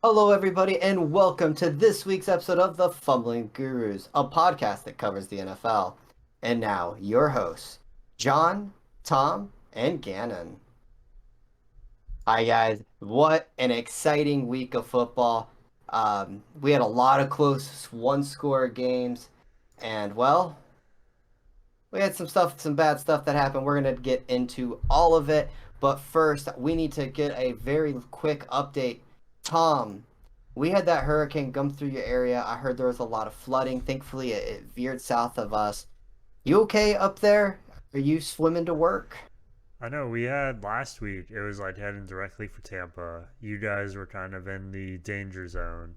Hello, everybody, and welcome to this week's episode of the Fumbling Gurus, a podcast that covers the NFL. And now, your hosts, John, Tom, and Gannon. Hi, guys. What an exciting week of football. We had a lot of close one-score games, and well, we had some bad stuff that happened. We're going to get into all of it. But first, we need to get a very quick update. Tom, we had that hurricane come through your area. I heard there was a lot of flooding. Thankfully, it veered south of us. You okay up there? Are you swimming to work? I know we had last week, it was like heading directly for Tampa. You guys were kind of in the danger zone.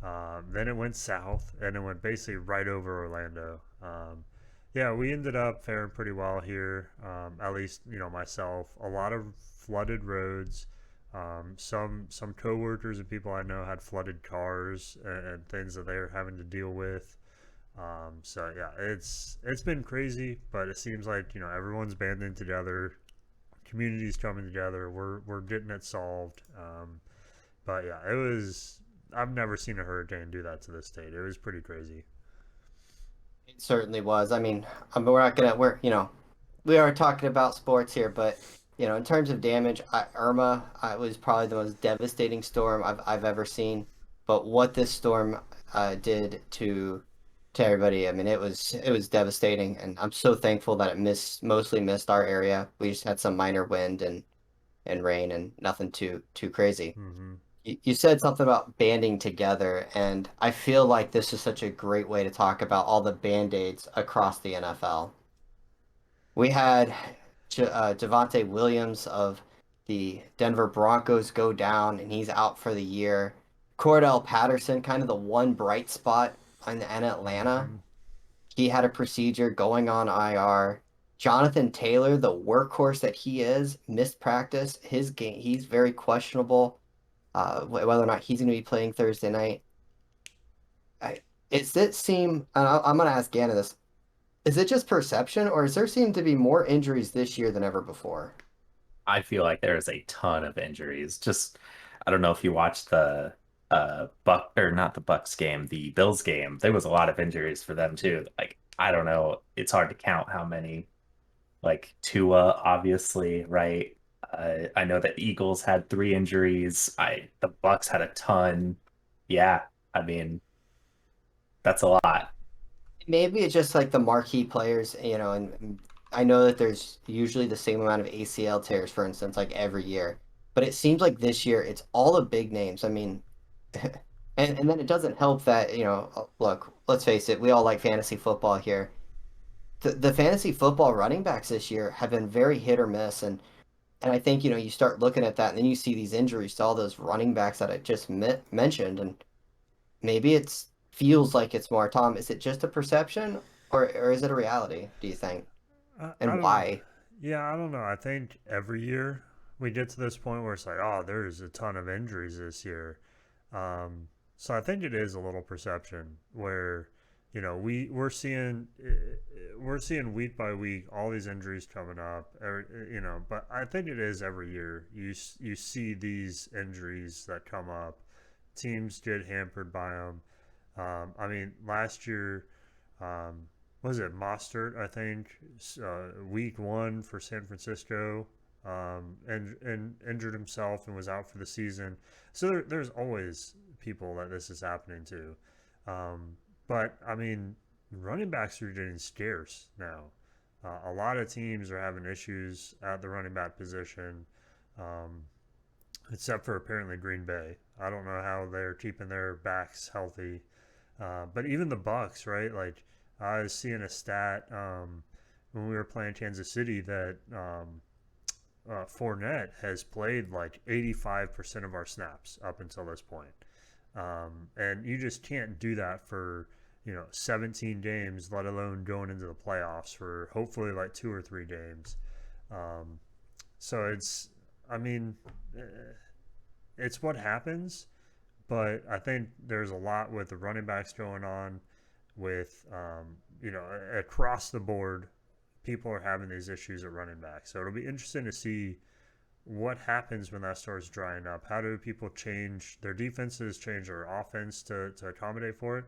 Then it went south and it went basically right over Orlando. Yeah, we ended up faring pretty well here, at least, myself. A lot of flooded roads. Some coworkers and people I know had flooded cars and things that they were having to deal with. So yeah, it's been crazy, but it seems like everyone's banding together, communities coming together. We're getting it solved. But yeah, it was. I've never seen a hurricane do that to this state. It was pretty crazy. It certainly was. We're not gonna, we are talking about sports here, but in terms of damage, Irma was probably the most devastating storm I've ever seen. But what this storm did to everybody, I mean, it was devastating, and I'm so thankful that it mostly missed our area. We just had some minor wind and rain, and nothing too crazy. Hmm. You said something about banding together, and I feel like this is such a great way to talk about all the band-aids across the NFL. We had Javonte Williams of the Denver Broncos go down, and he's out for the year. Cordell Patterson, kind of the one bright spot in Atlanta. Hmm. He had a procedure going on IR. Jonathan Taylor, the workhorse that he is, missed practice. His game, he's very questionable whether or not he's going to be playing Thursday night. I, is it seem, and I'm going to ask Ganna this, is it just perception, or does there seem to be more injuries this year than ever before? I feel like there's a ton of injuries. Just I don't know if you watched the Buck or not the Bucks game, the Bills game. There was a lot of injuries for them too. Like I don't know, it's hard to count how many. Like Tua, obviously, right? I know that Eagles had three injuries. The Bucks had a ton. Yeah, I mean that's a lot. Maybe it's just like the marquee players, and I know that there's usually the same amount of ACL tears, for instance, like every year. But it seems like this year it's all the big names. I mean, and then it doesn't help that, look, let's face it, we all like fantasy football here. The fantasy football running backs this year have been very hit or miss, and I think, you start looking at that and then you see these injuries to all those running backs that I just mentioned, and maybe it's feels like it's more. Tom, is it just a perception or is it a reality, do you think? I And don't. why? Yeah, I don't know. I think every year we get to this point where it's like, oh, there's a ton of injuries this year. So I think it is a little perception where we're seeing week by week all these injuries coming up, but I think it is every year you see these injuries that come up. Teams get hampered by them. I mean, last year, was it Mostert? I think week one for San Francisco, and injured himself and was out for the season. So there's always people that this is happening to. Um, but I mean, running backs are getting scarce now. A lot of teams are having issues at the running back position, um, except for apparently Green Bay. I don't know how they're keeping their backs healthy, but even the Bucks, right? Like I was seeing a stat when we were playing Kansas City that Fournette has played like 85% of our snaps up until this point. And you just can't do that for 17 games, let alone going into the playoffs for hopefully like 2 or 3 games. Um, so I mean, eh, it's what happens, but I think there's a lot with the running backs going on with across the board people are having these issues at running back. So it'll be interesting to see what happens when that starts drying up? How do people change their defenses, change their offense to accommodate for it?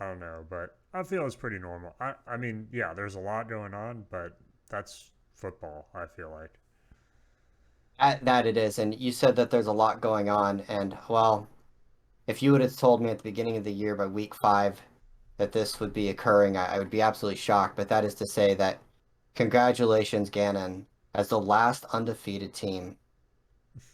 I don't know, but I feel it's pretty normal. I mean, yeah, there's a lot going on, but that's football, I feel like. That it is, and you said that there's a lot going on, and well, if you would have told me at the beginning of the year by week 5 that this would be occurring, I would be absolutely shocked. But that is to say that congratulations, Gannon, as the last undefeated team.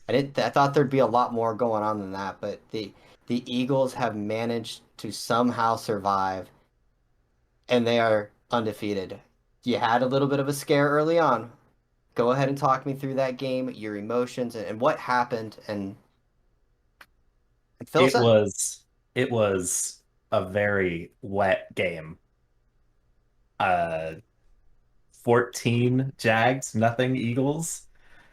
I thought there'd be a lot more going on than that, but the Eagles have managed to somehow survive, and they are undefeated. You had a little bit of a scare early on. Go ahead and talk me through that game, your emotions, and what happened, and fill us It in. was it was a very wet game. Uh 14 Jags, nothing Eagles.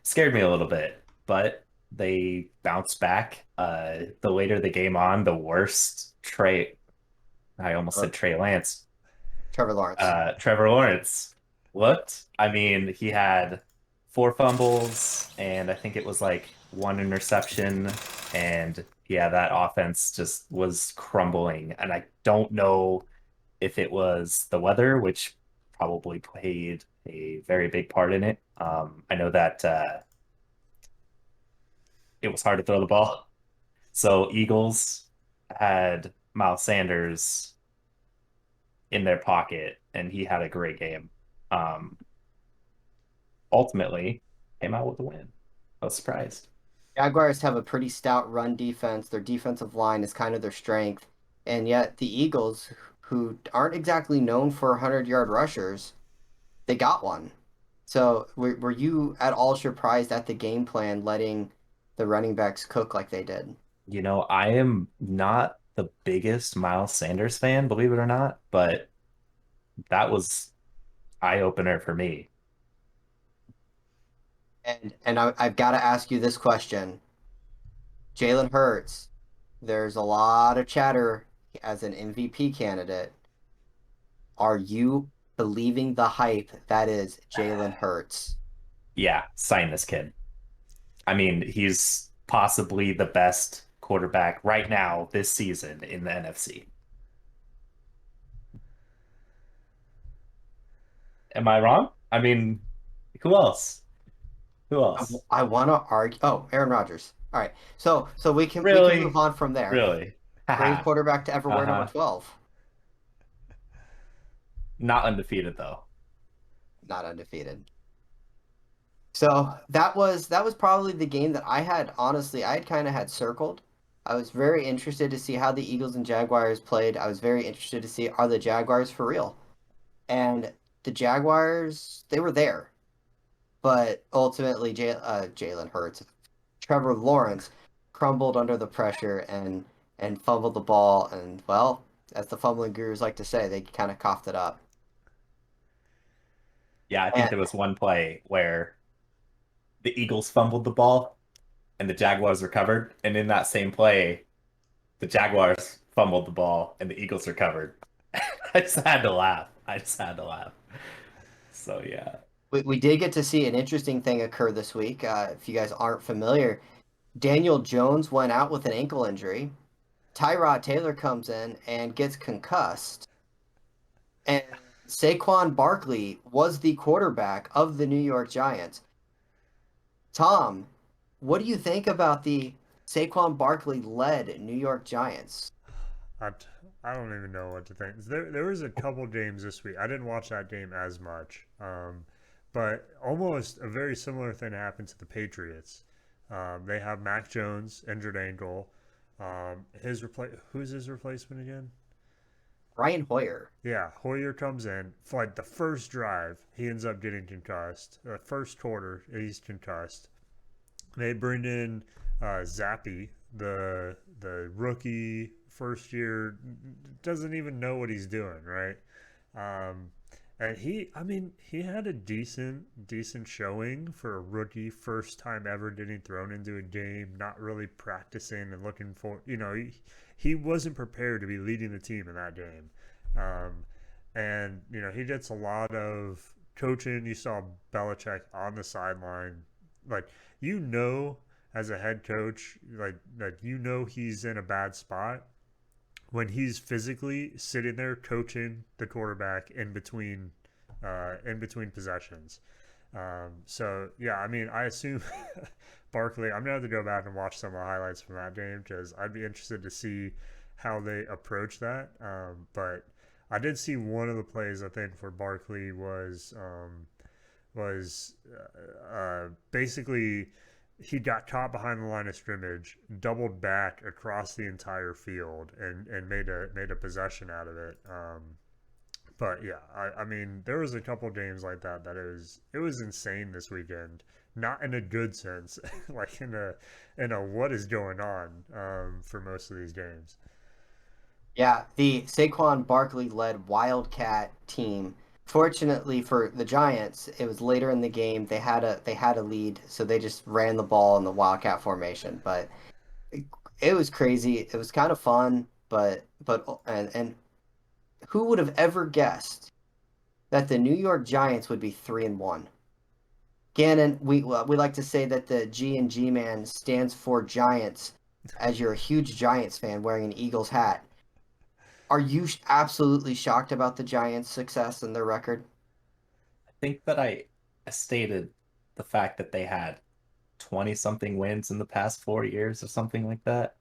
Scared me a little bit, but they bounced back. The later the game on, the worst I almost Uh, said Trey Lance. Trevor Lawrence. Trevor Lawrence looked. I mean, he had 4 fumbles and I think it was like 1 interception. And yeah, that offense just was crumbling. And I don't know if it was the weather, which probably played a very big part in it. I know that it was hard to throw the ball. So Eagles had Miles Sanders in their pocket, and he had a great game. Um, Ultimately, came out with a win. I was surprised. Jaguars have a pretty stout run defense. Their defensive line is kind of their strength. And yet the Eagles, who aren't exactly known for 100-yard rushers, they got one. So were you at all surprised at the game plan letting the running backs cook like they did? I am not the biggest Miles Sanders fan, believe it or not, but that was eye opener for me. And I've got to ask you this question. Jalen Hurts, there's a lot of chatter as an MVP candidate. Are you believing the hype that is Jalen Hurts? Yeah, sign this kid. I mean, he's possibly the best quarterback right now this season in the NFC. Am I wrong? I mean, who else? Who else? I want to argue. Oh, Aaron Rodgers. All right. So we can move Really? on from there. Really? Greatest Haha. quarterback to ever wear number Uh-huh. 12. Not undefeated though. Not undefeated. So that was probably the game that I had honestly I had kind of had circled. I was very interested to see how the Eagles and Jaguars played. I was very interested to see are the Jaguars for real. And the Jaguars, they were there. But ultimately Jalen Hurts, Trevor Lawrence crumbled under the pressure and fumbled the ball and well, as the fumbling gurus like to say, they kind of coughed it up. Yeah, I think And there was one play where the Eagles fumbled the ball and the Jaguars recovered, and in that same play, the Jaguars fumbled the ball and the Eagles recovered. I just had to laugh. I just had to laugh. So yeah. we did get to see an interesting thing occur this week. If you guys aren't familiar, Daniel Jones went out with an ankle injury. Tyrod Taylor comes in and gets concussed. And Saquon Barkley was the quarterback of the New York Giants. Tom, what do you think about the Saquon Barkley led New York Giants? I, I don't even know what to think. There was a couple games this week. I didn't watch that game as much, but almost a very similar thing happened to the Patriots. They have Mac Jones injured ankle. Who's his replacement again? Brian Hoyer. Yeah, Hoyer comes in for like the first drive. He ends up getting concussed. The first quarter, he's concussed. They bring in Zappy, the rookie first year, doesn't even know what he's doing, right? Um, and I mean, he had a decent showing for a rookie, first time ever getting thrown into a game, not really practicing and looking for, he wasn't prepared to be leading the team in that game. Um, and, he gets a lot of coaching. You saw Belichick on the sideline like you know as a head coach like that he's in a bad spot when he's physically sitting there coaching the quarterback in between possessions. So yeah, I mean, I assume Barkley. I'm gonna have to go back and watch some of the highlights from that game because I'd be interested to see how they approach that. But I did see one of the plays I think for Barkley was basically he got caught behind the line of scrimmage, doubled back across the entire field, and made a possession out of it. But yeah, I mean, there was a couple games like that it was insane this weekend. Not in a good sense, like in a what is going on for most of these games. Yeah, the Saquon Barkley led Wildcat team. Fortunately for the Giants, it was later in the game. They had a lead, so they just ran the ball in the Wildcat formation. But it was crazy. It was kind of fun, but who would have ever guessed that the New York Giants would be 3-1? Gannon, we like to say that the G and G man stands for Giants, as you're a huge Giants fan wearing an Eagles hat. Are you absolutely shocked about the Giants' success and their record? I think that I stated the fact that they had 20 something wins in the past 4 years or something like that.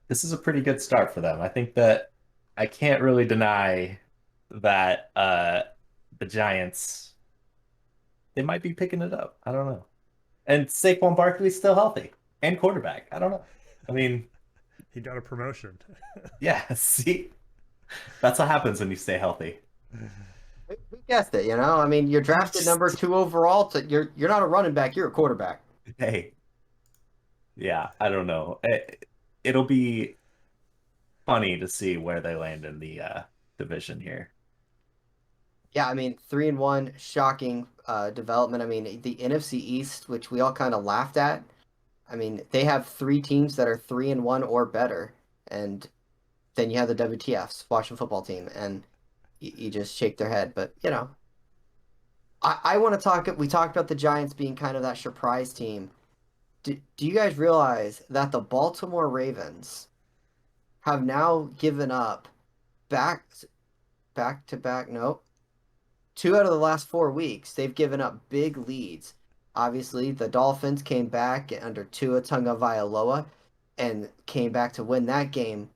This is a pretty good start for them. I think that I can't really deny that the Giants they might be picking it up. I don't know. And Saquon Barkley's still healthy and quarterback. I don't know. I mean, He got a promotion. yeah, see, that's what happens when you stay healthy. Who guessed it? I mean, you're drafted number Just, 2 overall. You're not a running back. You're a quarterback. hey, yeah, I don't know. It'll be funny to see where they land in the division here. Yeah, I mean, 3-1, shocking development. I mean, the NFC East, which we all kind of laughed at. I mean, they have 3 teams that are 3-1 or better, and then you have the WTFs, Washington Football Team, and you just shake their head. But I want to talk. We talked about the Giants being kind of that surprise team. Do you guys realize that the Baltimore Ravens have now given up back back to back? No, 2 out of the last 4 weeks, they've given up big leads. Obviously, the Dolphins came back under Tua Tagovailoa and came back to win that game.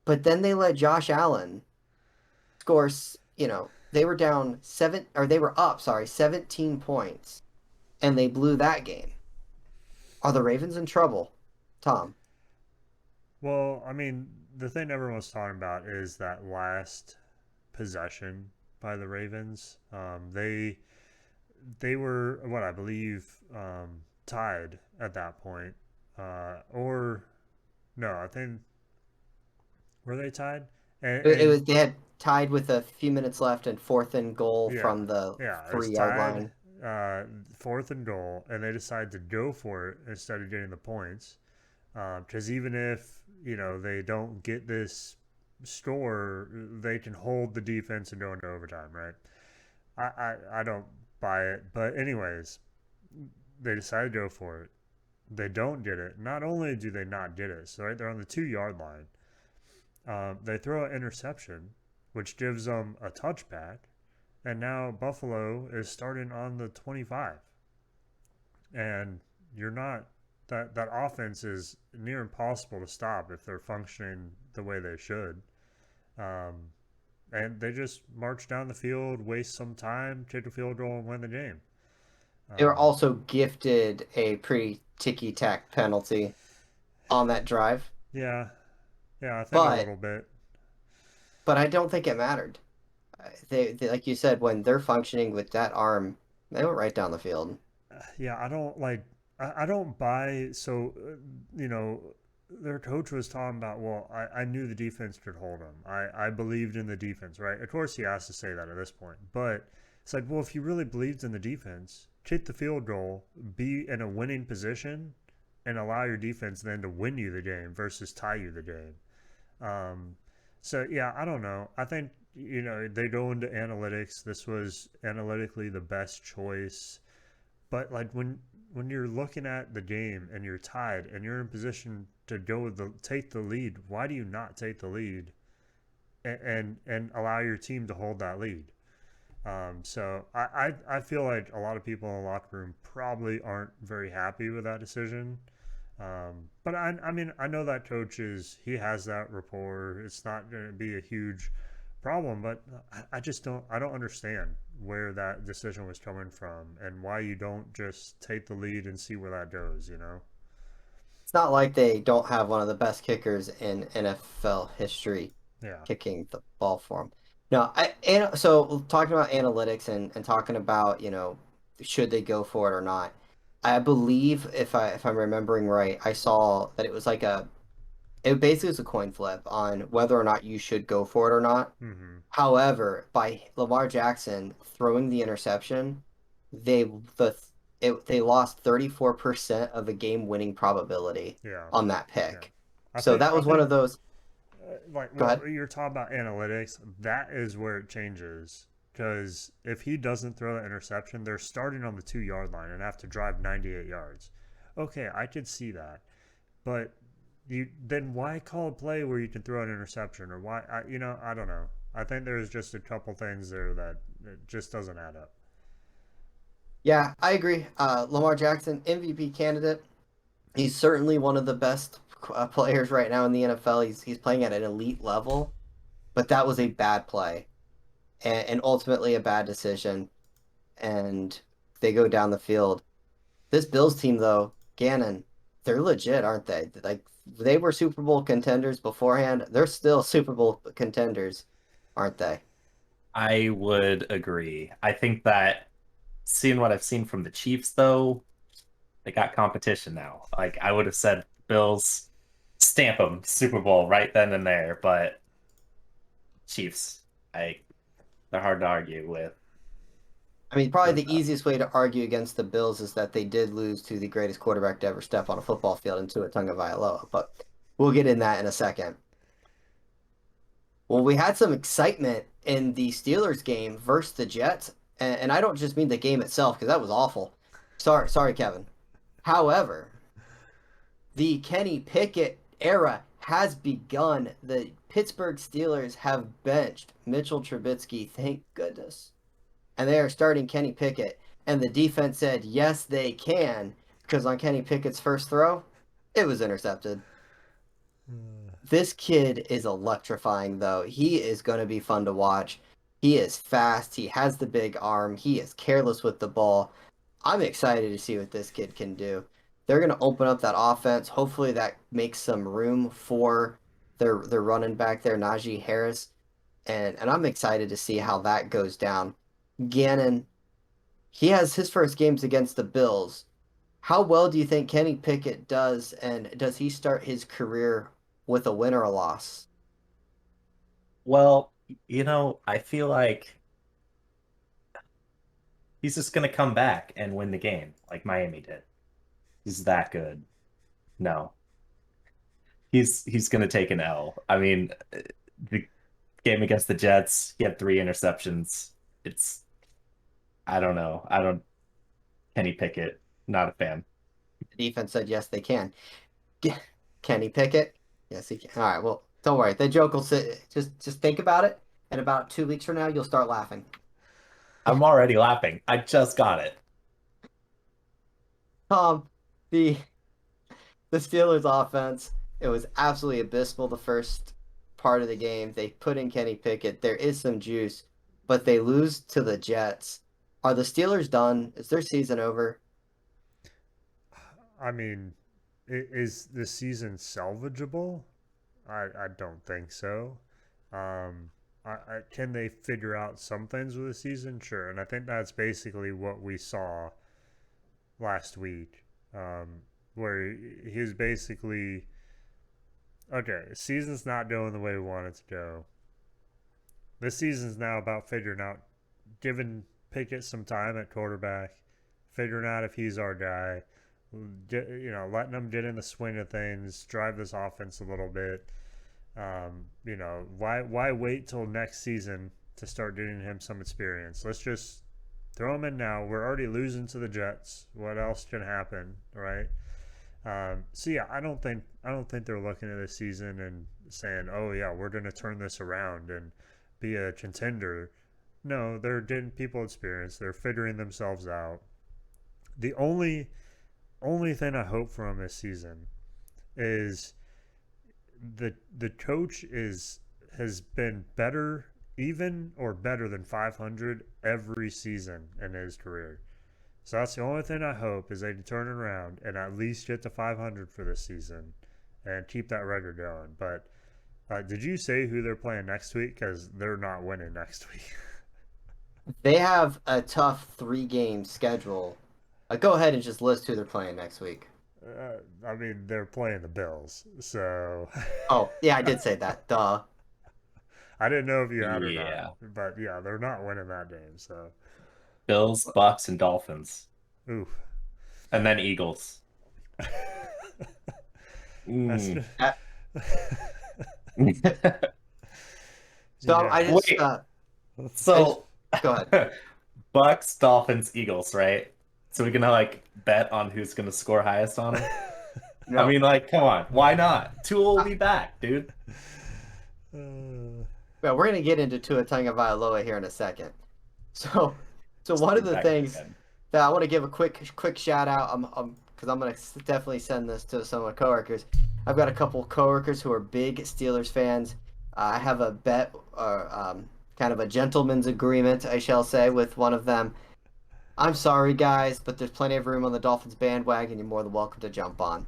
But then they let Josh Allen score. They were down they were up, sorry, 17 points, and they blew that game. Are the Ravens in trouble, Tom? Well, I mean, the thing everyone's talking about is that last possession by the Ravens. They were what I believe tied at that point, or no, I think were they tied? It And was they had tied with a few minutes left and fourth and goal yeah, from the yeah, it was 3 yard tied, line. uh, fourth and goal, and they decided to go for it instead of getting the points. Because even if they don't get this score, they can hold the defense and go into overtime, right? I don't buy it, but anyways, they decided to go for it. They don't get it. Not only do they not get it, so right, they're on the 2 yard line. They throw an interception, which gives them a touchback, and now Buffalo is starting on the 25, and you're not that offense is near impossible to stop if they're functioning the way they should. Um, and they just march down the field, waste some time, kick a field goal, and win the game. They were Um, also gifted a pretty ticky tack penalty on that drive, yeah, yeah, I think a but little bit. but I don't think it mattered. They like you said, when they're functioning with that arm, they went right down the field. Yeah, I don't like. I don't buy. So, you know, their coach was talking about. Well, I knew the defense could hold them. I believed in the defense, right? Of course, he has to say that at this point, but it's like, well, if you really believed in the defense, kick the field goal, be in a winning position, and allow your defense then to win you the game versus tie you the game. Um, so yeah, I don't know. I think they go into analytics. This was analytically the best choice But like when you're looking at the game and you're tied and you're in position to take the lead, why do you not take the lead and allow your team to hold that lead? So I feel like a lot of people in the locker room probably aren't very happy with that decision. But I mean, I know that he has that rapport. It's not going to be a huge problem, but I just I don't understand where that decision was coming from and why you don't just take the lead and see where that goes, you know? It's not like they don't have one of the best kickers in NFL history Yeah. kicking the ball for them. No, so talking about analytics and talking about, should they go for it or not. I believe if I'm remembering right, I saw that it basically was a coin flip on whether or not you should go for it or not. Mm-hmm. However, by Lamar Jackson throwing the interception, they they lost 34% of the game winning probability Yeah. on that Yeah. pick. I So think that I was one think of those. like Go what ahead. you're talking about analytics, that is where it changes. Because if he doesn't throw that interception, they're starting on the 2 yard line and have to drive 98 yards. Okay, I could see that, but you then why call a play where you can throw an interception or why? I don't know. I think there's just a couple things there that it just doesn't add up. Yeah, I agree. Lamar Jackson, MVP candidate. He's certainly one of the best players right now in the NFL. He's playing at an elite level, but that was a bad play and ultimately a bad decision. And they go down the field. This Bills team, though, Gannon, they're legit, aren't they? Like they were Super Bowl contenders beforehand. They're still Super Bowl contenders, aren't they? I would agree. I think that seeing what I've seen from the Chiefs, though, they got competition now. Like I would have said, Bills stamp them Super Bowl right then and there, but Chiefs, I they're hard to argue I mean, probably with the easiest way to argue against the Bills is that they did lose to the greatest quarterback to ever step on a football field into a Tua Tagovailoa, but we'll get in that in a second. Well, we had some excitement in the Steelers game versus the Jets, and I don't just mean the game itself because that was awful. Sorry, Kevin. However, the Kenny Pickett era has begun. The Pittsburgh Steelers have benched Mitchell Trubisky, thank goodness. And they are starting Kenny Pickett. And the defense said, yes, they can, because on Kenny Pickett's first throw, it was intercepted. This kid is electrifying, though. He is going to be fun to watch. He is fast. He has the big arm. He is careless with the ball. I'm excited to see what this kid can do. They're going to open up that offense. Hopefully, that makes some room for their running back there, Najee Harris. And I'm excited to see how that goes down. Gannon, he has his first games against the Bills. How well do you think Kenny Pickett does, and does he start his career with a win or a loss? well, I feel like he's just gonna come back and win the game like Miami did. He's that good. No, he's gonna take an L. I mean, the game against the Jets, he had 3 interceptions. It's I don't know. I don't Kenny Pickett, not a fan. The defense said yes, they can. Kenny Pickett, yes, he can. All right, well, don't worry. The joke will sit. Just think about it, and about 2 weeks from now, you'll start laughing. I'm already laughing. I just got it. The the Steelers offense, it was absolutely abysmal the first part of the game. They put in Kenny Pickett. There is some juice, but they lose to the Jets. Are the Steelers done? Is their season over? I mean, is the season salvageable? I don't think so. Um, can they figure out some things with the season? Sure, and I think that's basically what we saw last week, where he was basically okay. Season's not going the way we want it to go. This season's now about figuring out, giving Pickett some time at quarterback, figuring out if he's our guy, letting him get in the swing of things, drive this offense a little bit. Why wait till next season to start getting him some experience? Let's just Throw them in now. We're already losing to the Jets. What else can happen, right? So yeah, I don't think they're looking at this season and saying, "Oh yeah, we're going to turn this around and be a contender." No, they're getting people experience. They're figuring themselves out. The only thing I hope for them this season is the coach is has been better, even or better than 500 every season in his career. So that's the only thing I hope is they can turn it around and at least get to 500 for this season and keep that record going. But did you say who they're playing next week? Because they're not winning next week. They have a tough 3 game schedule. Go ahead and just list who they're playing next week. I mean, they're playing the Bills, so Oh, yeah, I did say that. Duh. I didn't know if you had or not. Yeah. But yeah, they're not winning that game. So, Bills, Bucks, and Dolphins, oof. and then Eagles. That's Mm. Uh, so yeah. Wait, I just so go ahead. Bucks, Dolphins, Eagles, right? So we can like bet on who's gonna score highest on them. I No, mean, like, come on, why not? Tua will be back, dude. Uh, well, we're gonna get into Tua Tagovailoa here in a second. So, so Just one of bring the back things again. that I want to give a quick shout out. Because I'm gonna definitely send this to some of my coworkers. I've got a couple coworkers who are big Steelers fans. I have a bet, or kind of a gentleman's agreement, I shall say, with one of them. I'm sorry, guys, but there's plenty of room on the Dolphins bandwagon. You're more than welcome to jump on.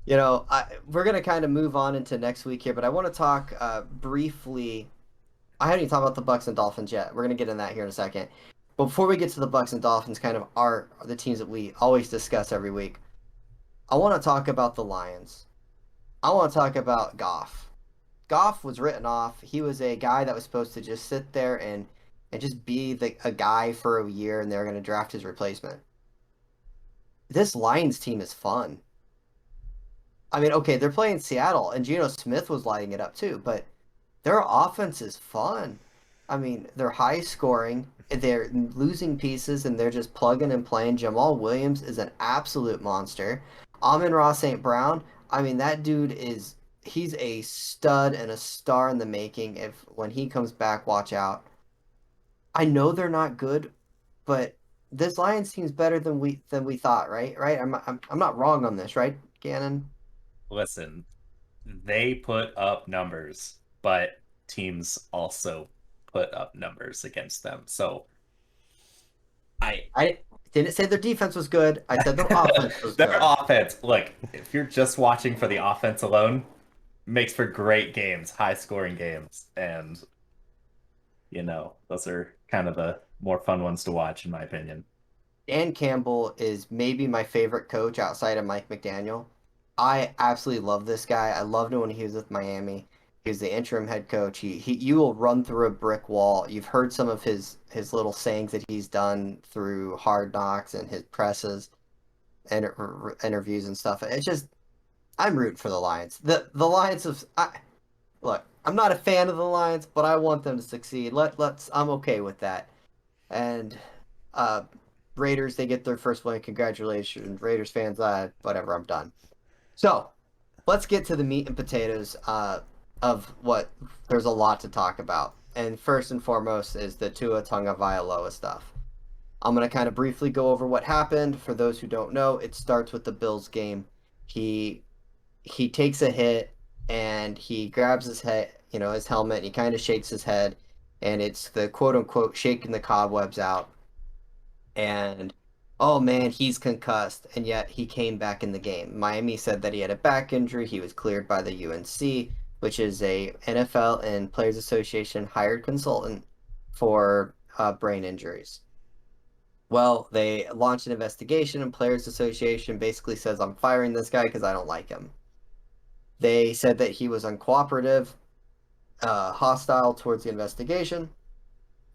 We're gonna kind of move on into next week here, but I want to talk briefly. I haven't even talked about the Bucks and Dolphins yet. We're gonna get in that here in a second. But before we get to the Bucks and Dolphins, kind of are the teams that we always discuss every week. I want to talk about the Lions. I want to talk about Goff. Goff was written off. He was a guy that was supposed to just sit there and just be a guy for a year, and they're going to draft his replacement. This Lions team is fun. I mean, okay, they're playing Seattle, and Geno Smith was lighting it up too, but their offense is fun. I mean, they're high scoring, they're losing pieces, and they're just plugging and playing. Jamal Williams is an absolute monster. Amon-Ra St. Brown, I mean, that dude he's a stud and a star in the making. If when he comes back, watch out. I know they're not good, but this Lions team's better than we thought, right? Right? I'm not wrong on this, right, Gannon? Listen, they put up numbers, but teams also put up numbers against them. So I I didn't say their defense was good. I said their offense was their good. offense, like if you're just watching for the offense alone, makes for great games, high scoring games, and those are kind of the more fun ones to watch, in my opinion. Dan Campbell is maybe my favorite coach outside of Mike McDaniel. I absolutely love this guy. I loved him when he was with Miami. He was the interim head coach. You will run through a brick wall. You've heard some of his little sayings that he's done through Hard Knocks and his presses and interviews and stuff. It's just I'm rooting for the Lions. The Lions look. I'm not a fan of the Lions, but I want them to succeed. I'm okay with that. And uh, Raiders, they get their first win. Congratulations, Raiders fans. Whatever, I'm done. So let's get to the meat and potatoes of what there's a lot to talk about. And first and foremost is the Tua Tagovailoa stuff. I'm going to kind of briefly go over what happened. For those who don't know, it starts with the Bills game. He he takes a hit and he grabs his head, his helmet, and he kind of shakes his head, and it's the quote unquote shaking the cobwebs out. And oh man, he's concussed, and yet he came back in the game. Miami said that he had a back injury. He was cleared by the UNC, which is a NFL and Players Association hired consultant for brain injuries. Well, they launched an investigation, and Players Association basically says, I'm firing this guy because I don't like him. They said that he was uncooperative, hostile towards the investigation,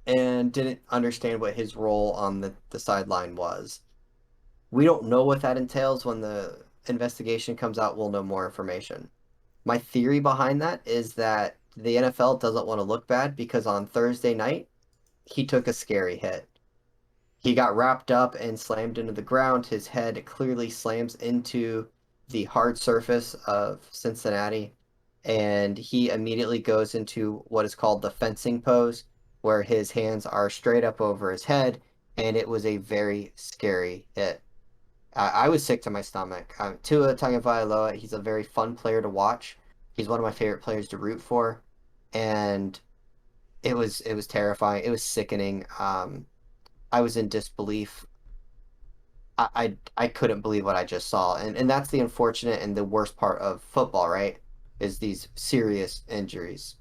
and didn't understand what his role on the sideline was. We don't know what that entails. When the investigation comes out, we'll know more information. My theory behind that is that the NFL doesn't want to look bad because on Thursday night, he took a scary hit. He got wrapped up and slammed into the ground. His head clearly slams into the hard surface of Cincinnati, and he immediately goes into what is called the fencing pose, where his hands are straight up over his head, and it was a very scary hit. I was sick to my stomach. Tua Tagovailoa, he's a very fun player to watch. He's one of my favorite players to root for, and it was terrifying. It was sickening. I was in disbelief. I couldn't believe what I just saw, and that's the unfortunate and the worst part of football, right? Is these serious injuries.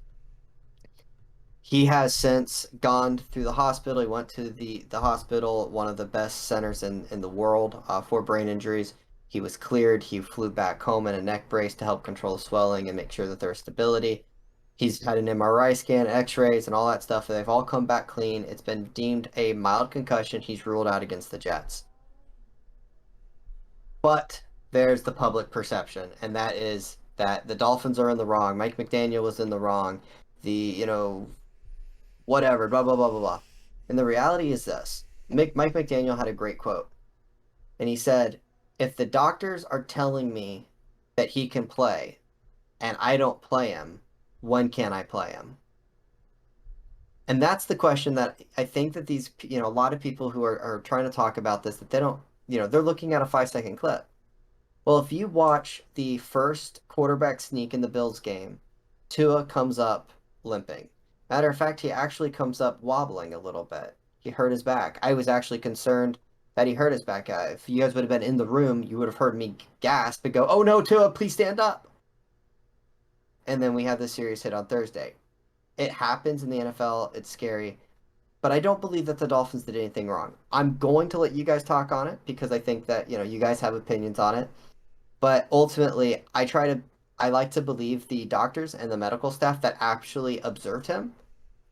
He has since gone through the hospital. He went to the hospital, one of the best centers in the world for brain injuries. He was cleared. He flew back home in a neck brace to help control swelling and make sure that there's stability. He's had an MRI scan, X-rays, and all that stuff. They've all come back clean. It's been deemed a mild concussion. He's ruled out against the Jets. But there's the public perception, and that is that the Dolphins are in the wrong. Mike McDaniel was in the wrong. Whatever, blah, blah, blah, blah, blah. And the reality is this Mike McDaniel had a great quote, and he said, if the doctors are telling me that he can play and I don't play him, when can I play him? And that's the question that I think that a lot of people who are trying to talk about this, that they don't, they're looking at a 5 second clip. Well, if you watch the first quarterback sneak in the Bills game, Tua comes up limping. Matter of fact, he actually comes up wobbling a little bit. He hurt his back. I was actually concerned that he hurt his back. If you guys would have been in the room, you would have heard me gasp and go, "Oh no, Tua, please stand up!" And then we had this serious hit on Thursday. It happens in the NFL. It's scary. But I don't believe that the Dolphins did anything wrong. I'm going to let you guys talk on it because I think that, you guys have opinions on it. But ultimately, I like to believe the doctors and the medical staff that actually observed him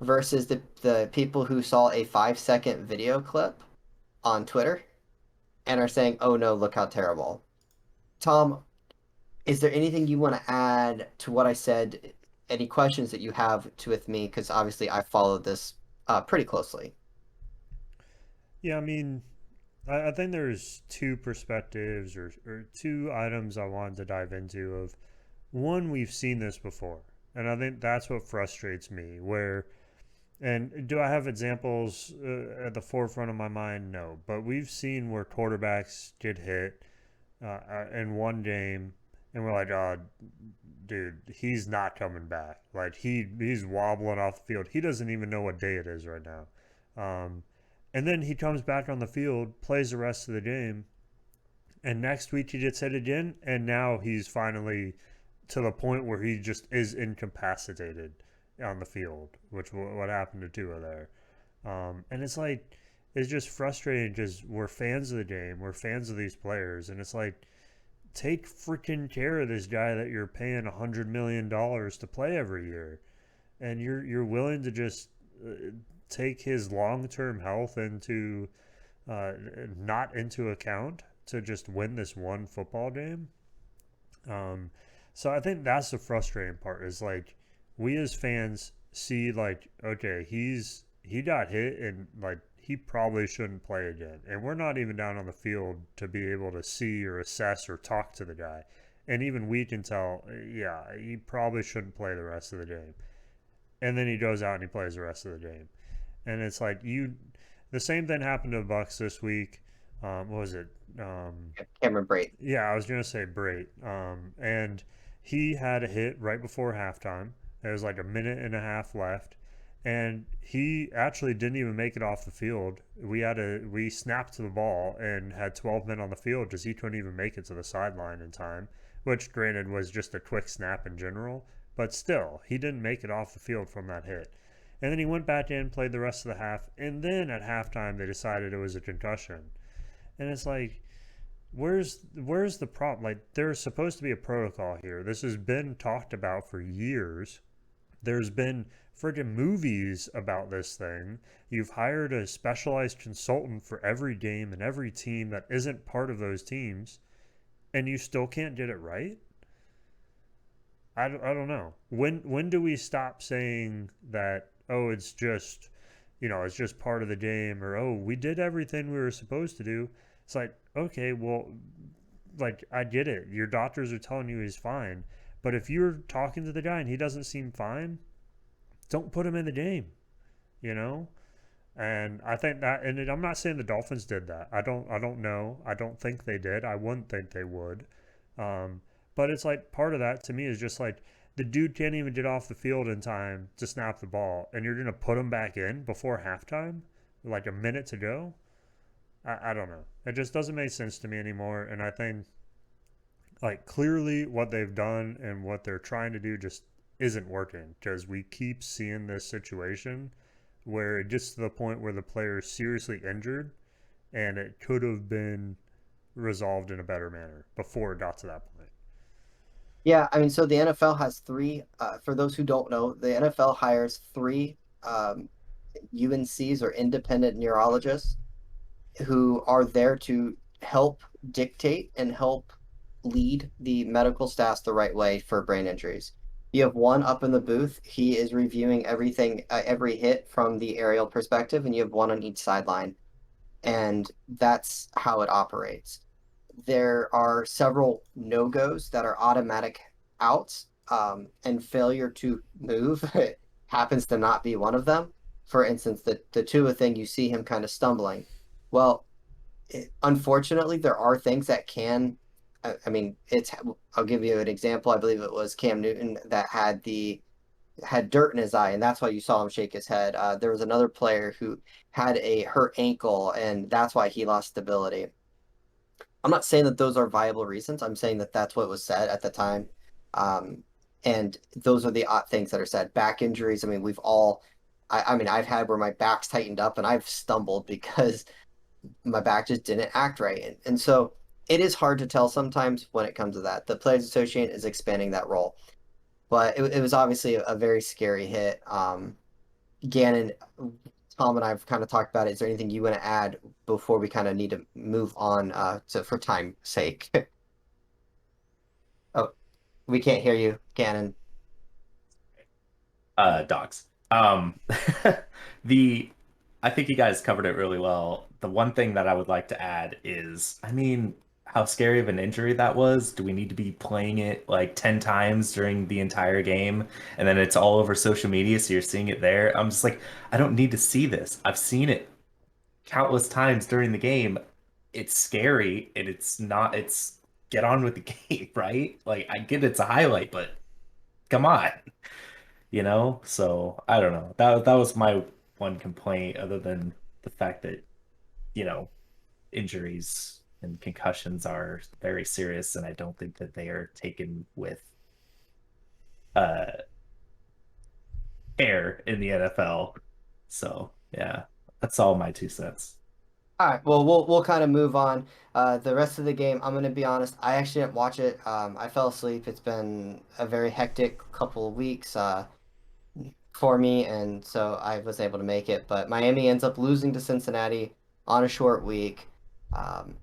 versus the people who saw a 5 second video clip on Twitter and are saying, "Oh no, look how terrible." Tom, is there anything you want to add to what I said? Any questions that you have with me? Because obviously I followed this pretty closely. Yeah, I mean, I think there's two perspectives or two items I wanted to dive into. Of one, we've seen this before, and I think that's what frustrates me. And do I have examples at the forefront of my mind? No, but we've seen where quarterbacks get hit in one game, and we're like, "Oh, dude, he's not coming back. Like he's wobbling off the field. He doesn't even know what day it is right now." Um, and then he comes back on the field, plays the rest of the game, and next week he gets hit again, and now he's finally to the point where he just is incapacitated on the field, which what happened to Tua there. And it's like it's just frustrating because we're fans of the game, we're fans of these players, and it's like take freaking care of this guy that you're paying $100 million to play every year, and you're willing to just take his long term health into uh, not into account to just win this one football game. Um, so I think that's the frustrating part is like we as fans see like okay he got hit and like he probably shouldn't play again, and we're not even down on the field to be able to see or assess or talk to the guy, and even we can tell yeah he probably shouldn't play the rest of the game, and then he goes out and he plays the rest of the game, and it's like you the same thing happened to the Bucks this week. What was it? Cameron Brate. Yeah, I was gonna say Brait. And he had a hit right before halftime. There was like a minute and a half left, and he actually didn't even make it off the field. We snapped the ball and had 12 men on the field because he couldn't even make it to the sideline in time. Which, granted, was just a quick snap in general, but still, he didn't make it off the field from that hit. And then he went back in, played the rest of the half, and then at halftime they decided it was a concussion. And it's like where's the problem? Like there's supposed to be a protocol here. This has been talked about for years. There's been friggin' movies about this thing. You've hired a specialized consultant for every game and every team that isn't part of those teams, and you still can't get it right. I don't know. When do we stop saying that? Oh, it's just it's just part of the game, or oh, we did everything we were supposed to do. It's like, okay, well, like I get it. Your doctors are telling you he's fine, but if you're talking to the guy and he doesn't seem fine, don't put him in the game. You know, and I think that, and I'm not saying the Dolphins did that. I don't know. I don't think they did. I wouldn't think they would. Um, but it's like part of that to me is just like the dude can't even get off the field in time to snap the ball, and you're gonna put him back in before halftime, like a minute to go. I don't know. It just doesn't make sense to me anymore. And I think like clearly what they've done and what they're trying to do just isn't working because we keep seeing this situation where it gets to the point where the player is seriously injured and it could have been resolved in a better manner before it got to that point. Yeah, I mean, so the NFL has three. For those who don't know, the NFL hires three UNCs or independent neurologists who are there to help dictate and help lead the medical staff the right way for brain injuries. You have one up in the booth. He is reviewing everything, every hit from the aerial perspective, and you have one on each sideline. And that's how it operates. There are several no-goes that are automatic outs, and failure to move happens to not be one of them. For instance, the Tua thing, you see him kind of stumbling. Well, unfortunately, there are things that can. I mean, it's. I'll give you an example. I believe it was Cam Newton that had dirt in his eye, and that's why you saw him shake his head. There was another player who had a hurt ankle, and that's why he lost stability. I'm not saying that those are viable reasons. I'm saying that that's what was said at the time. Um, and those are the odd things that are said. Back injuries. I mean, we've all. I mean, I've had where my back's tightened up and I've stumbled because my back just didn't act right. And so it is hard to tell sometimes when it comes to that. The Players Association is expanding that role, but it was obviously a very scary hit. Gannon, Tom, and I've kind of talked about it. Is there anything you want to add before we kind of need to move on to for time's sake? Oh, we can't hear you, Gannon. Dogs. The I think you guys covered it really well. The one thing that I would like to add is, I mean, how scary of an injury that was. Do we need to be playing it like 10 times during the entire game? And then it's all over social media, so you're seeing it there. I'm just like, I don't need to see this. I've seen it countless times during the game. It's scary and it's get on with the game, right? Like I get it's a highlight, but come on, So I don't know. That was my one complaint, other than the fact that, you know, injuries and concussions are very serious, and I don't think that they are taken with uh care in the NFL. So yeah, that's all my 2 cents. All right, well, we'll kind of move on. The rest of the game, I'm gonna be honest, I actually didn't watch it. I fell asleep. It's been a very hectic couple of weeks for me, and so I was able to make it. But Miami ends up losing to Cincinnati on a short week. Um,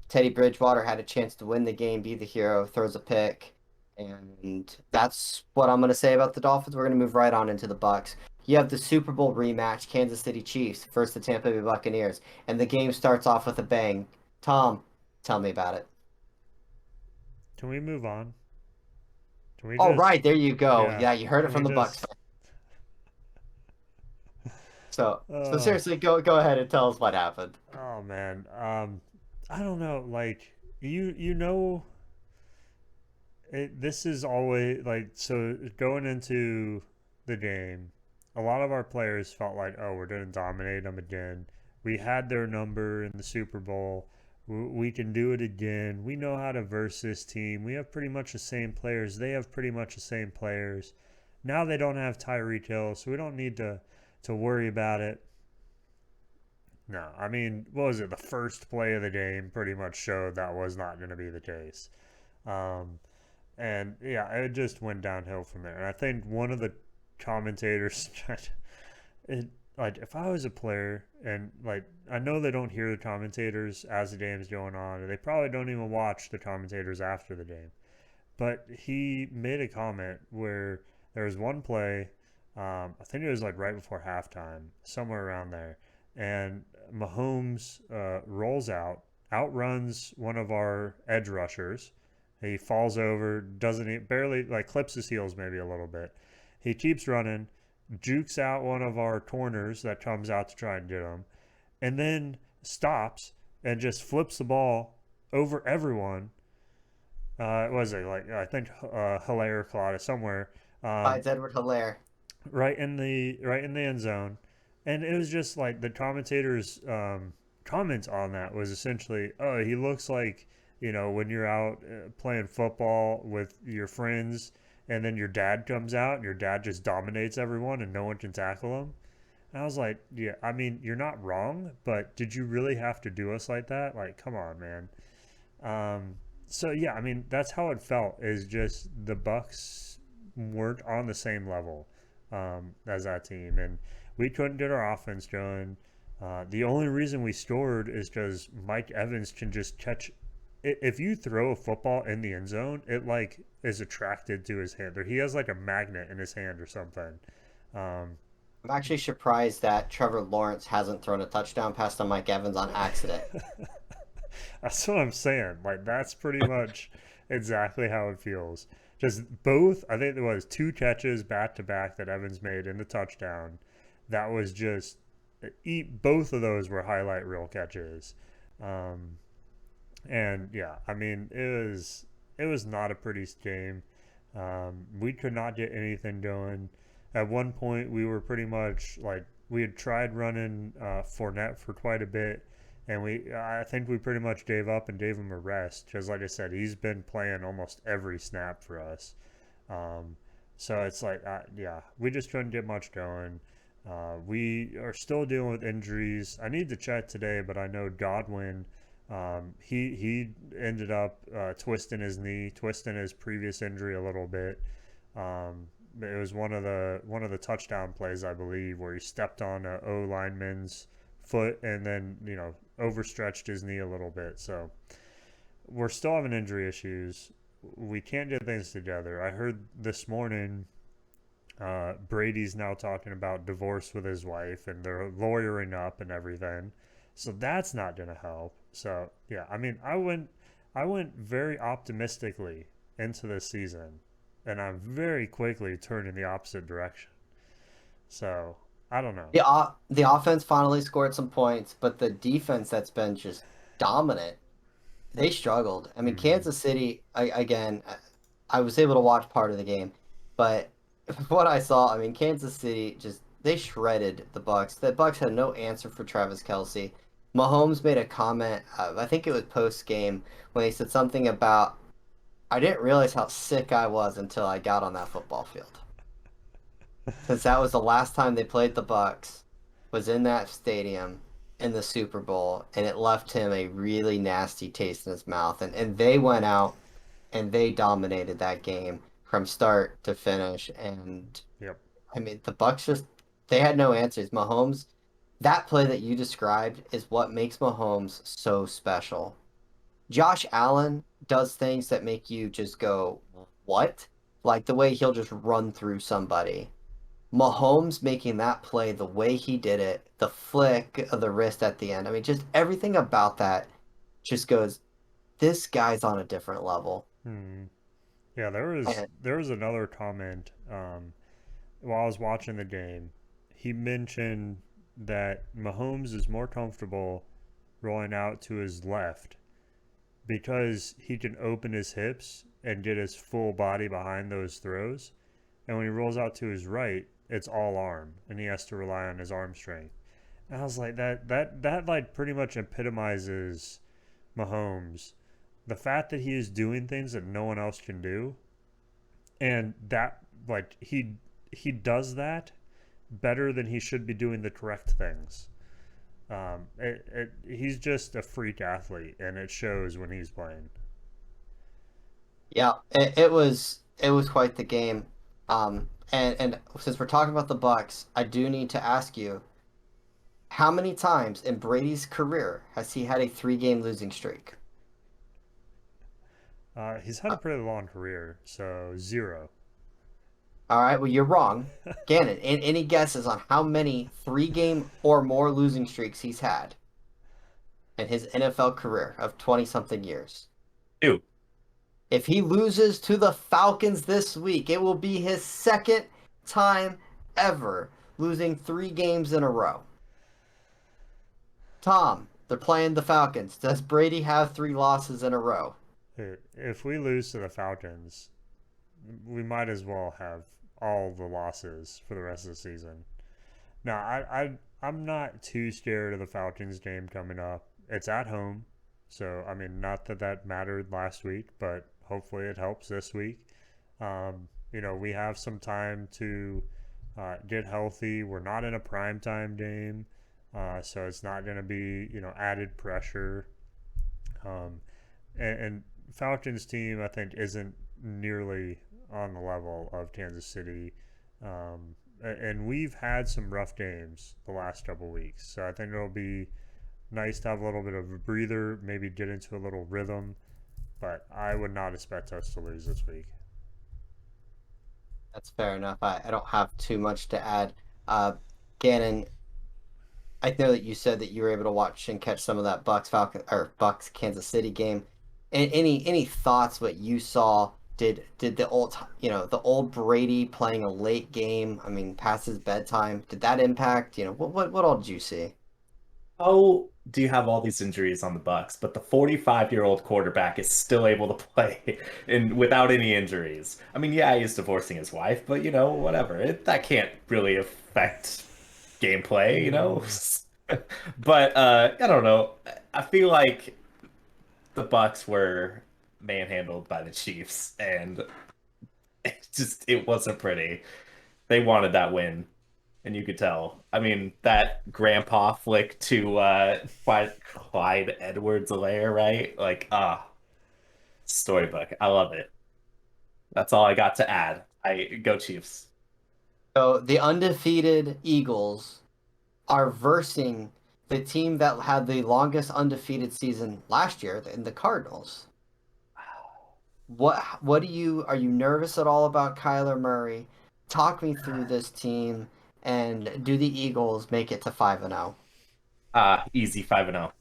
Teddy Bridgewater had a chance to win the game, be the hero, throws a pick, and that's what I'm going to say about the Dolphins. We're going to move right on into the Bucks. You have the Super Bowl rematch, Kansas City Chiefs versus the Tampa Bay Buccaneers, and the game starts off with a bang. Tom, tell me about it. Can we move on? Can we All just, right, there you go. yeah, Yeah, you heard it can we from the Bucks just, fan. So uh, seriously, go ahead and tell us what happened. oh man, I don't know, like, you know, this is always like so going into the game. A lot of our players felt like, oh, we're going to dominate them again. We had their number in the Super Bowl. We can do it again. We know how to verse this team. We have pretty much the same players. They have pretty much the same players. Now they don't have Tyreek Hill, so we don't need to worry about it. No, I mean, what was it? The first play of the game pretty much showed that was not going to be the case. Um, and yeah, it just went downhill from there. And I think one of the commentators tried it, like if I was a player and like I know they don't hear the commentators as the game's going on, and they probably don't even watch the commentators after the game. But he made a comment where there was one play. I think it was like right before halftime, somewhere around there. And Mahomes rolls out, outruns one of our edge rushers. He falls over, doesn't barely like clips his heels maybe a little bit. He keeps running, jukes out one of our corners that comes out to try and get him, and then stops and just flips the ball over everyone. Was it like I think Hilaire Colada somewhere, um, Finds Edward Hilaire. right in the end zone, and it was just like the commentators' comments on that was essentially, oh, he looks like when you're out playing football with your friends, and then your dad comes out and your dad just dominates everyone and no one can tackle him. And I was like, yeah, I mean, you're not wrong, but did you really have to do us like that? Like, come on, man. Um, so yeah, I mean, that's how it felt. Is just the Bucks weren't on the same level as that team, and we couldn't get our offense going. The only reason we scored is because Mike Evans can just catch. If you throw a football in the end zone, it like is attracted to his hand, or he has like a magnet in his hand or something. Um, I'm actually surprised that Trevor Lawrence hasn't thrown a touchdown pass to Mike Evans on accident. That's what I'm saying. Like that's pretty much exactly how it feels. Just both. I think there was two catches back to back that Evans made in the touchdown. That was just both of those were highlight reel catches. Um, and yeah, I mean it was not a pretty game. We could not get anything going. At one point, we were pretty much like we had tried running Fournette for quite a bit, and I think we pretty much gave up and gave him a rest because, like I said, he's been playing almost every snap for us. Um, so it's like, yeah, we just couldn't get much going. We are still dealing with injuries. I need to check today, but I know Godwin. He ended up twisting his knee, twisting his previous injury a little bit. It was one of the touchdown plays, I believe, where he stepped on a O lineman's foot and then overstretched his knee a little bit. So we're still having injury issues. We can't get things together. I heard this morning Brady's now talking about divorce with his wife and they're lawyering up and everything. So that's not going to help. So yeah, I mean, I went very optimistically into this season, and I'm very quickly turning the opposite direction. So I don't know. The offense finally scored some points, but the defense that's been just dominant, they struggled. I mean, Hmm. Kansas City, again, I was able to watch part of the game, but what I saw, I mean, Kansas City just they shredded the Bucks. The Bucks had no answer for Travis Kelsey. Mahomes made a comment, I think it was post game, when he said something about, I didn't realize how sick I was until I got on that football field. Since that was the last time they played the Bucks, was in that stadium in the Super Bowl, and it left him a really nasty taste in his mouth. And they went out and they dominated that game from start to finish. And Yep. I mean, the Bucks just they had no answers. Mahomes, that play that you described is what makes Mahomes so special. Josh Allen does things that make you just go, "What?" Like the way he'll just run through somebody. Mahomes making that play the way he did it, the flick of the wrist at the end. I mean, just everything about that just goes, this guy's on a different level. Hmm. Yeah, there was And there was another comment while I was watching the game. He mentioned that Mahomes is more comfortable rolling out to his left because he can open his hips and get his full body behind those throws. And when he rolls out to his right, it's all arm, and he has to rely on his arm strength. And I was like, that like pretty much epitomizes Mahomes. The fact that he is doing things that no one else can do, and that like he does that better than he should be doing the correct things. He's just a freak athlete, and it shows when he's playing. yeah, it was quite the game. And since we're talking about the Bucks, I do need to ask you, how many times in Brady's career has he had a three-game losing streak? He's had a Uh, pretty long career, so zero. All right, well, you're wrong. Gannon, any guesses on how many three-game or more losing streaks he's had in his NFL career of 20 something years? Two. If he loses to the Falcons this week, it will be his second time ever losing 3 games in a row. Tom, they're playing the Falcons. Does Brady have 3 losses in a row? If we lose to the Falcons, we might as well have all the losses for the rest of the season. Now, I'm not too scared of the Falcons game coming up. It's at home, so I mean, not that that mattered last week, but hopefully it helps this week. We have some time to get healthy. We're not in a prime time game, so it's not going to be added pressure. Um, and Falcons team, I think, isn't nearly on the level of Kansas City. And we've had some rough games the last couple weeks, so I think it'll be nice to have a little bit of a breather, maybe get into a little rhythm. But I would not expect us to lose this week. That's fair enough. I don't have too much to add. Uh, Gannon, I know that you said that you were able to watch and catch some of that Bucks Falcon or Bucks Kansas City game. Any thoughts what you saw? Did the old Brady playing a late game? I mean, past his bedtime. Did that impact? What all did you see? Oh, do you have all these injuries on the Bucks, but the 45-year-old quarterback is still able to play and without any injuries. I mean, yeah, he's divorcing his wife, but whatever. That can't really affect gameplay. But I don't know. I feel like the Bucks were manhandled by the Chiefs, and it wasn't pretty. They wanted that win, and you could tell. I mean, that grandpa flick to Clyde Edwards-Helaire, right? Like, storybook. I love it. That's all I got to add. I go Chiefs. So the undefeated Eagles are versing the team that had the longest undefeated season last year in the Cardinals. What do you are you nervous at all about Kyler Murray? Talk me through this team and do the Eagles make it to 5-0? Easy 5-0.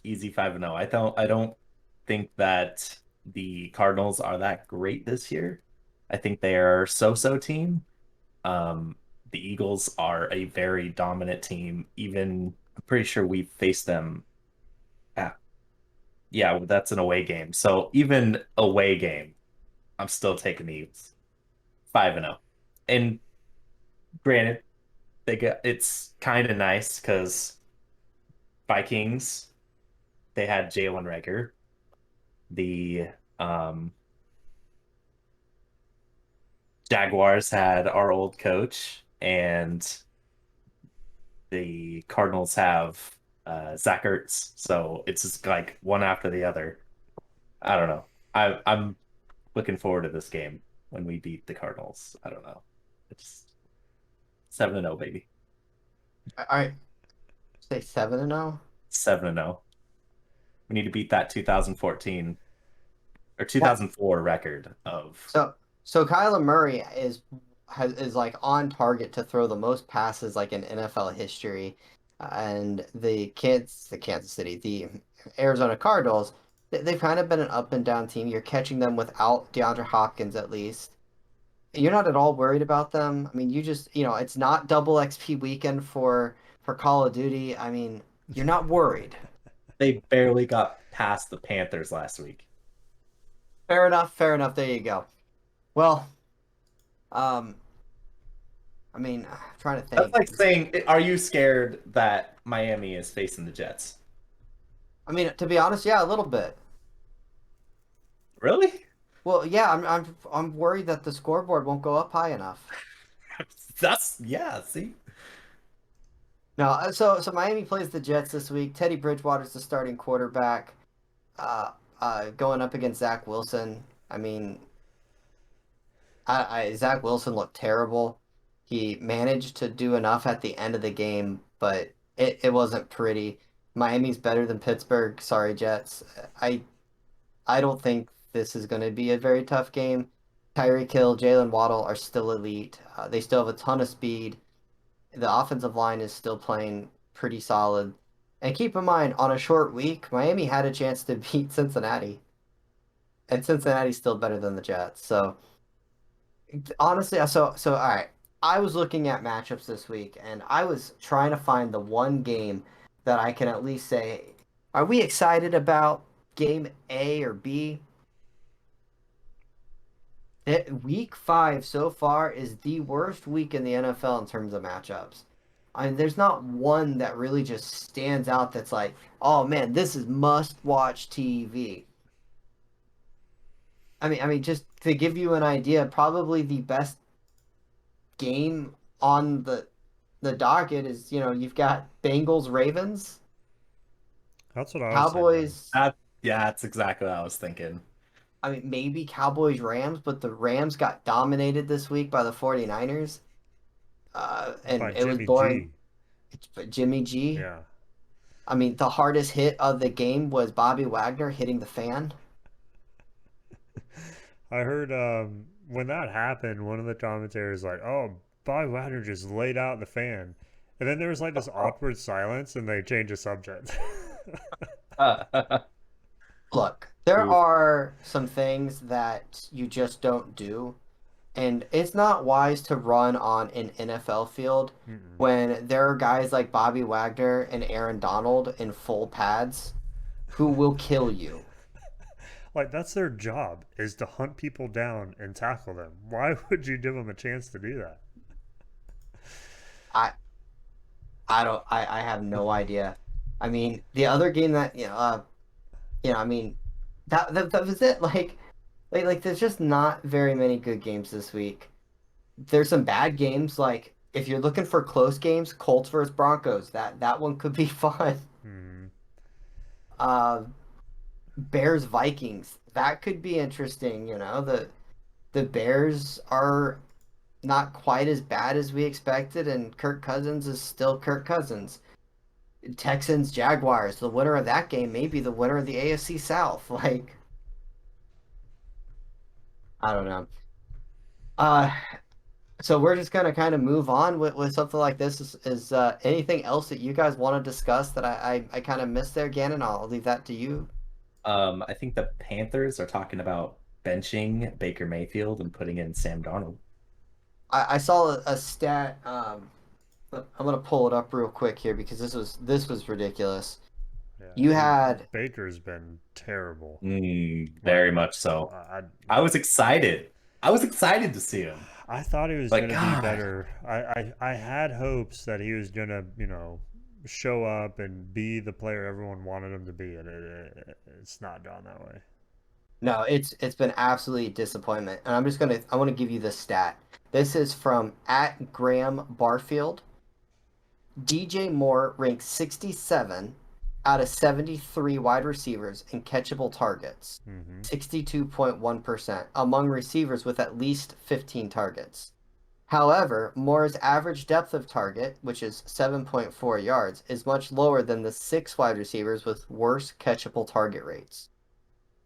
Easy 5-0. I don't think that the Cardinals are that great this year. I think they are so-so team. Um, the Eagles are a very dominant team. Even I'm pretty sure we faced them at, yeah, that's an away game. So even away game, I'm still taking the Eagles 5-0. And granted, it's kind of nice because Vikings, they had Jalen Reagor. The um Jaguars had our old coach, and the Cardinals have Zach Ertz. So it's just like one after the other. I don't know. I'm looking forward to this game when we beat the Cardinals. I don't know. It's 7-0, baby. All right, say 7-0. 7-0. We need to beat that 2014 or What? 2004 record of So Kyler Murray is like on target to throw the most passes like in NFL history, and the Kansas City, the Arizona Cardinals, they've kind of been an up and down team. You're catching them without DeAndre Hopkins at least. You're not at all worried about them. I mean, it's not double XP weekend for Call of Duty. I mean, you're not worried. they barely got past the Panthers last week. Fair enough. Fair enough. There you go. Well, um, I mean, I'm trying to That's think. like saying, are you scared that Miami is facing the Jets? I mean, to be honest, yeah, a little bit. Really? Well, yeah, I'm worried that the scoreboard won't go up high enough. That's yeah, see? No, so Miami plays the Jets this week. Teddy Bridgewater's the starting quarterback, going up against Zach Wilson. I mean, Zach Wilson looked terrible. He managed to do enough at the end of the game, but it wasn't pretty. Miami's better than Pittsburgh. Sorry, Jets. I I don't think this is going to be a very tough game. Tyreek Hill, Jalen Waddle are still elite. They still have a ton of speed. The offensive line is still playing pretty solid. And keep in mind, on a short week, Miami had a chance to beat Cincinnati, and Cincinnati's still better than the Jets. So honestly, all right. I was looking at matchups this week, and I was trying to find the one game that I can at least say, are we excited about game A or B? Week 5 so far is the worst week in the NFL in terms of matchups. I mean, there's not one that really just stands out that's like, oh man, this is must-watch TV. I mean, just to give you an idea, probably the best game on the docket is, you've got Bengals Ravens, That's what I was thinking. Cowboys. Yeah, that's exactly what I was thinking. I mean, maybe Cowboys Rams, but the Rams got dominated this week by the 49ers. And By it was Jimmy boring. G. But Jimmy G, Yeah. I mean, the hardest hit of the game was Bobby Wagner hitting the fan. I heard when that happened, one of the commentators like, "Oh, Bobby Wagner just laid out the fan," and then there was like this awkward silence, and they changed the subject. Look, there Oof. are some things that you just don't do, and it's not wise to run on an NFL field Mm-mm. when there are guys like Bobby Wagner and Aaron Donald in full pads who will kill you. Like that's their job is to hunt people down and tackle them. Why would you give them a chance to do that? I I have no idea. I mean, the other game that I mean, that was it. Like, there's just not very many good games this week. There's some bad games. Like, if you're looking for close games, Colts versus Broncos, that one could be fun. Hmm. Uh, Bears Vikings, that could be interesting. The Bears are not quite as bad as we expected, and Kirk Cousins is still Kirk Cousins. Texans Jaguars, the winner of that game may be the winner of the AFC South. Like, I don't know. Uh, so we're just gonna kind of move on with something like this. Is anything else that you guys want to discuss that I kind of missed there, Gannon? I'll leave that to you. I think the Panthers are talking about benching Baker Mayfield and putting in Sam Darnold. I saw a stat. I'm gonna pull it up real quick here because this was ridiculous. Yeah, You had Baker's been terrible. Like, Very much so. I I was excited. I was excited to see him. I thought he was Like, gonna be God, better. I had hopes that he was gonna show up and be the player everyone wanted him to be, and it's not gone that way. no, it's been absolutely disappointment, and I want to give you this stat. This is from at Graham Barfield. DJ Moore ranks 67 out of 73 wide receivers in catchable targets, Hmm. 62.1% among receivers with at least 15 targets. However, Moore's average depth of target, which is 7.4 yards, is much lower than the six wide receivers with worse catchable target rates.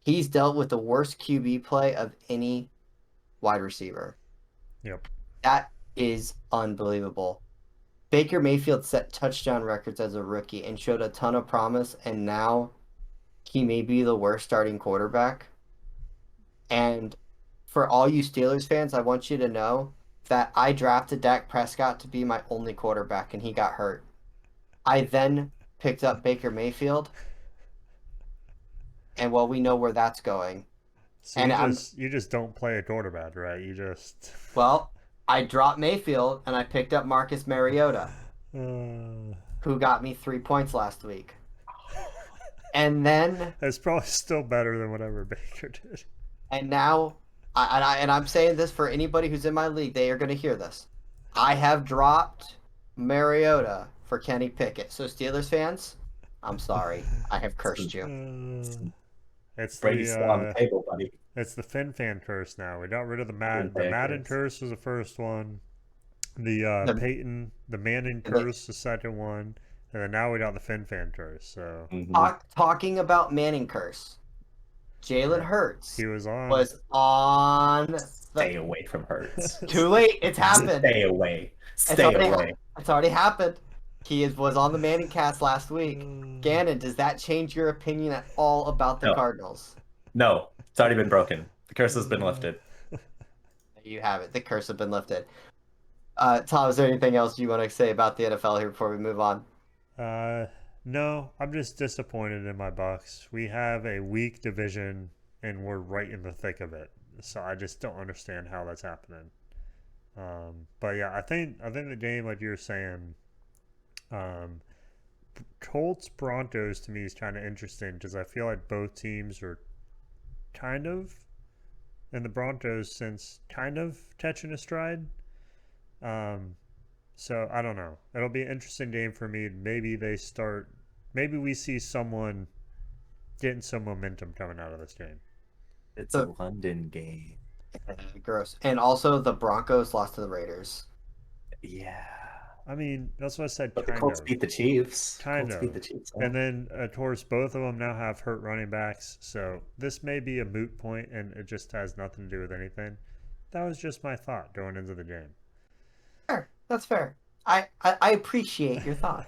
He's dealt with the worst QB play of any wide receiver. Yep. That is unbelievable. Baker Mayfield set touchdown records as a rookie and showed a ton of promise, and now he may be the worst starting quarterback. And for all you Steelers fans, I want you to know that I drafted Dak Prescott to be my only quarterback, and he got hurt. I then picked up Baker Mayfield, and well, we know where that's going. So And you just don't play a quarterback, right? You just well, I dropped Mayfield and I picked up Marcus Mariota, uh, who got me 3 points last week. And then it's probably still better than whatever Baker did. And now, I'm saying this for anybody who's in my league, they are going to hear this. I have dropped Mariota for Kenny Pickett. So Steelers fans, I'm sorry, I have cursed you. Uh, it's Brady's still on the the table, buddy. it's the Fin Fan curse now. We got rid of the Madden Pancakes. curse was the first one. The The, the Manning the curse, the second one, and then now we got the Fin Fan curse. So Hmm. talking about Manning curse. Jalen Yeah, Hurts he was on. was on the Stay away from Hurts. too late. It's happened. Stay away. It's Stay already away. it's already happened. Was on the Manning cast last week. Gannon, does that change your opinion at all about the No, Cardinals? no, it's already been broken. The curse has been lifted. There you have it. The curse has been lifted. Tom, is there anything else you want to say about the NFL here before we move on? Uh, no, I'm just disappointed in my Bucks. We have a weak division, and we're right in the thick of it. So I just don't understand how that's happening. But yeah, I think the game, like you were saying, um, Colts Broncos to me is kind of interesting because I feel like both teams are kind of, and the Broncos since kind of catching a stride. Um, so I don't know. It'll be an interesting game for me. Maybe they start. Maybe we see someone getting some momentum coming out of this game. It's a The London game. gross. And also the Broncos lost to the Raiders. Yeah. I mean, that's what I said. But the Kind Colts of, beat the Chiefs. kind Colts beat of. the Chiefs. And then, of course, both of them now have hurt running backs. So this may be a moot point, and it just has nothing to do with anything. That was just my thought going into the game. Fair. That's fair. I appreciate your thought.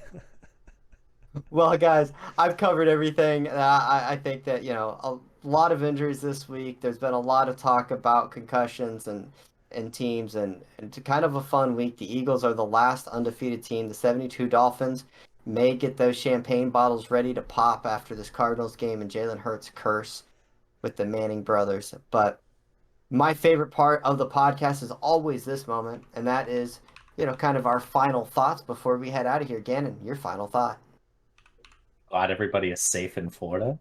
Well, guys, I've covered everything. I think that, a lot of injuries this week. There's been a lot of talk about concussions and teams, and to kind of a fun week. The Eagles are the last undefeated team. The 72 Dolphins may get those champagne bottles ready to pop after this Cardinals game and Jalen Hurts curse with the Manning brothers. But my favorite part of the podcast is always this moment, and that is, kind of our final thoughts before we head out of here. Gannon, your final thought. Glad everybody is safe in Florida.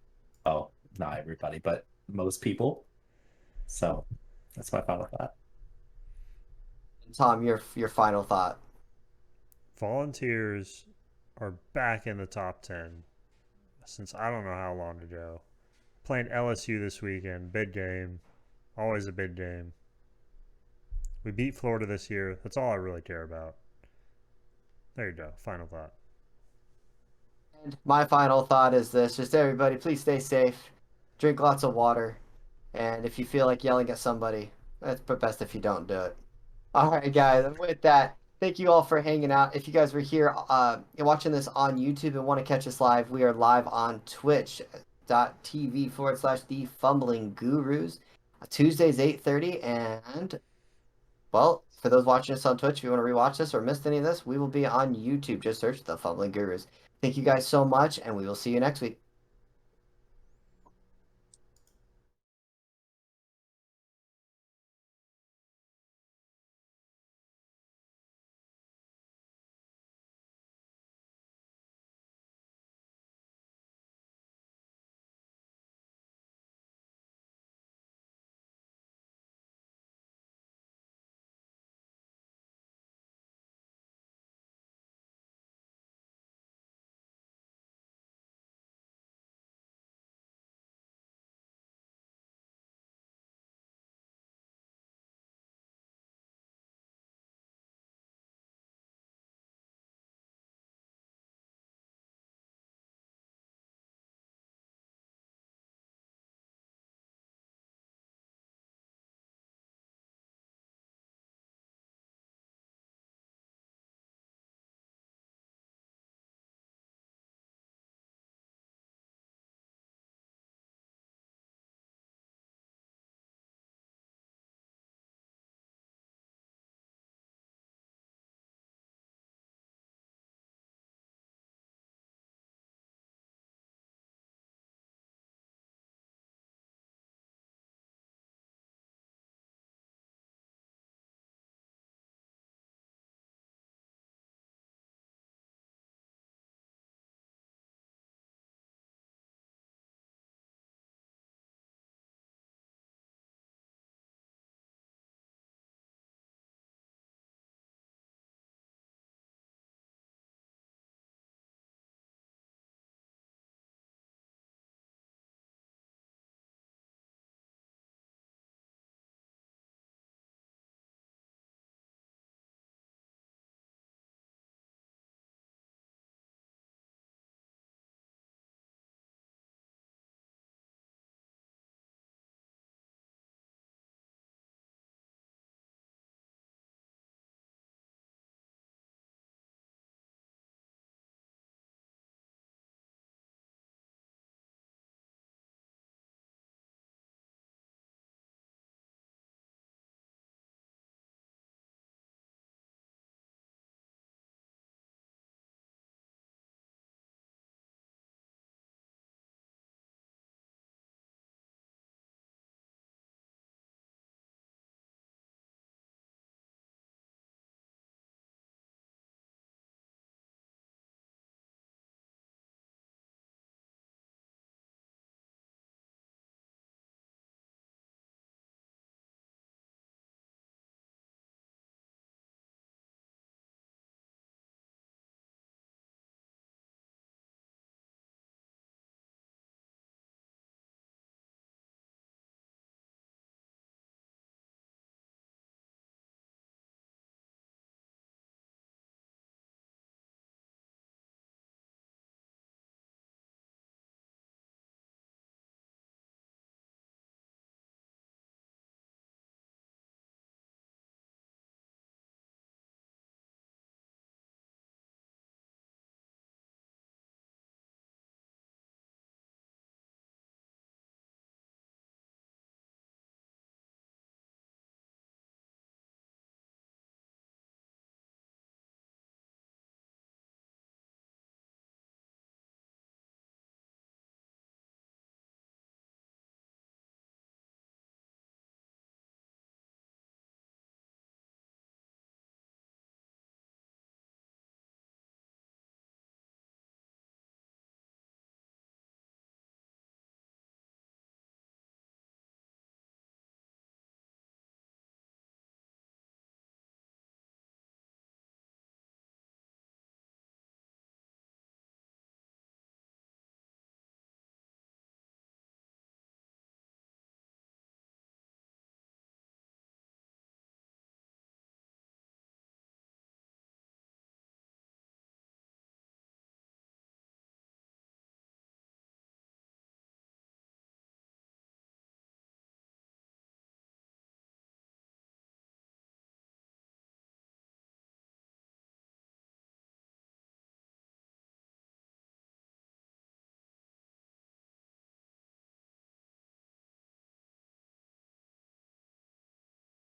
Oh, not everybody, but most people. So that's my final thought. Tom, your final thought. Volunteers are back in the top 10 since I don't know how long ago. Playing LSU this weekend. Big game. Always a big game. We beat Florida this year. That's all I really care about. There you go. Final thought. And my final thought is this: just everybody, please stay safe, drink lots of water, and if you feel like yelling at somebody, it's best if you don't do it. All right, guys. And with that, thank you all for hanging out. If you guys were here watching this on YouTube and want to catch us live, we are live on twitch.tv/the Fumbling Gurus. Tuesdays 8:30, and well, for those watching us on Twitch, if you want to rewatch this or missed any of this, we will be on YouTube. Just search the Fumbling Gurus. Thank you guys so much, and we will see you next week.